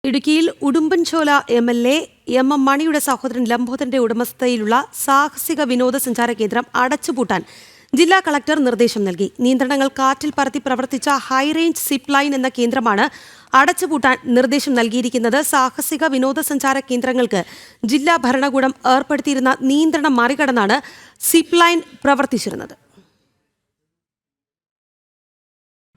ഇടുക്കിയിൽ Udumbanchola MLA M. മണിയുടെ സഹോദരൻ ലംബോദരന്റെ ഉടമസ്ഥതയിലുള്ള സാഹസിക വിനോദസഞ്ചാര കേന്ദ്രം അടച്ചുപൂട്ടാൻ ജില്ലാ കളക്ടർ നിർദ്ദേശം നൽകി. നിയന്ത്രണങ്ങൾ കാറ്റിൽ പറത്തി പ്രവർത്തിച്ച ഹൈറേഞ്ച് സിപ്പ് ലൈൻ എന്ന കേന്ദ്രമാണ് അടച്ചുപൂട്ടാൻ നിർദ്ദേശം നൽകിയിരിക്കുന്നത്. സാഹസിക വിനോദസഞ്ചാര കേന്ദ്രങ്ങൾക്ക് ജില്ലാ ഭരണകൂടം ഏർപ്പെടുത്തിയിരുന്ന നിയന്ത്രണം മറികടന്നാണ് സിപ്പ് ലൈൻ പ്രവർത്തിച്ചിരുന്നത്.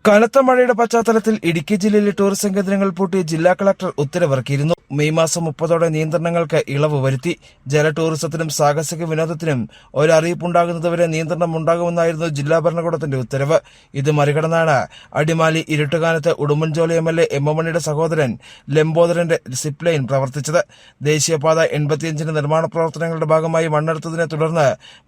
കനത്ത മഴയുടെ പശ്ചാത്തലത്തിൽ ഇടുക്കി ജില്ലയിലെ ടൂറിസം കേന്ദ്രങ്ങൾ പൂട്ടി ജില്ലാ കളക്ടർ ഉത്തരവിറക്കിയിരുന്നു. മെയ് മാസം 30 നിയന്ത്രണങ്ങൾക്ക് ഇളവ് വരുത്തി. ജല ടൂറിസത്തിനും സാഹസിക വിനോദത്തിനും ഒരറിയിപ്പുണ്ടാകുന്നതുവരെ നിയന്ത്രണം ഉണ്ടാകുമെന്നായിരുന്നു ജില്ലാ ഭരണകൂടത്തിന്റെ ഉത്തരവ്. ഇത് മറികടന്നാണ് അടിമാലി ഇരുട്ടുകാനത്ത് ഉടുമ്പൻചോല MLA M. മണിയുടെ സഹോദരൻ ലംബോദരന്റെ സിപ്പ് ലൈൻ പ്രവർത്തിച്ചത്. ദേശീയപാത 85 നിർമ്മാണ പ്രവർത്തനങ്ങളുടെ ഭാഗമായി മണ്ണെടുത്തതിനെ തുടർന്ന്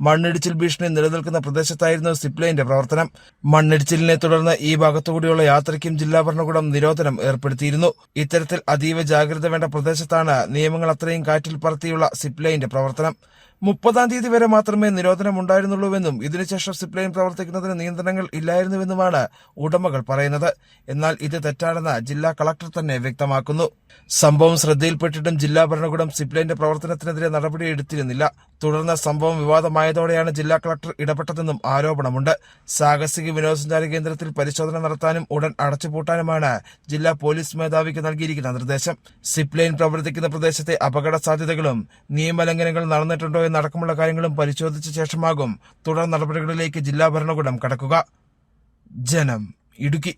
മണ്ണിടിച്ചിൽ ഭീഷണി നിലനിൽക്കുന്ന പ്രദേശത്തായിരുന്നു സിപ്പ് ലൈന്റെ പ്രവർത്തനം. മണ്ണിടിച്ചിലിനെ തുടർന്ന് ഈ ഭാഗത്തുകൂടിയുള്ള യാത്രയ്ക്കും ജില്ലാ ഭരണകൂടം നിരോധനം ഏർപ്പെടുത്തിയിരുന്നു. ഇത്തരത്തിൽ അതീവ ജാഗ്രത വേണ്ട പ്രദേശത്താണ് നിയമങ്ങൾ അത്രയും കാറ്റിൽ പറത്തിയുള്ള സിപ്പ് ലൈന്റെ പ്രവർത്തനം. 30-ാം തീയതി വരെ മാത്രമേ നിരോധനം ഉണ്ടായിരുന്നുള്ളൂവെന്നും ഇതിനുശേഷം സിപ്പ് ലൈൻ പ്രവർത്തിക്കുന്നതിന് നിയന്ത്രണങ്ങൾ ഇല്ലായിരുന്നുവെന്നുമാണ് ഉടമകൾ പറയുന്നത്. എന്നാൽ ഇത് തെറ്റാണെന്ന് ജില്ലാ കളക്ടർ തന്നെ വ്യക്തമാക്കുന്നു. സംഭവം ശ്രദ്ധയിൽപ്പെട്ടിട്ടും ജില്ലാ ഭരണകൂടം സിപ്പ് ലൈന്റെ പ്രവർത്തനത്തിനെതിരെ നടപടിയെടുത്തിരുന്നില്ല. തുടർന്ന് സംഭവം വിവാദമായതോടെയാണ് ജില്ലാ കളക്ടർ ഇടപെട്ടതെന്നും ആരോപണമുണ്ട്. സാഹസിക വിനോദസഞ്ചാര കേന്ദ്രത്തിൽ പരിശോധന നടത്താനും ഉടൻ അടച്ചുപൂട്ടാനുമാണ് ജില്ലാ പോലീസ് മേധാവിക്ക് നൽകിയിരിക്കുന്ന നിർദ്ദേശം. സിപ്പ് ലൈൻ പ്രവർത്തിക്കുന്ന പ്രദേശത്തെ അപകട സാധ്യതകളും നിയമലംഘനങ്ങൾ നടന്നിട്ടുണ്ടോ എന്നടക്കമുള്ള കാര്യങ്ങളും പരിശോധിച്ച ശേഷമാകും തുടർ നടപടികളിലേക്ക് ജില്ലാ ഭരണകൂടം കടക്കുക. ജനം, ഇടുക്കി.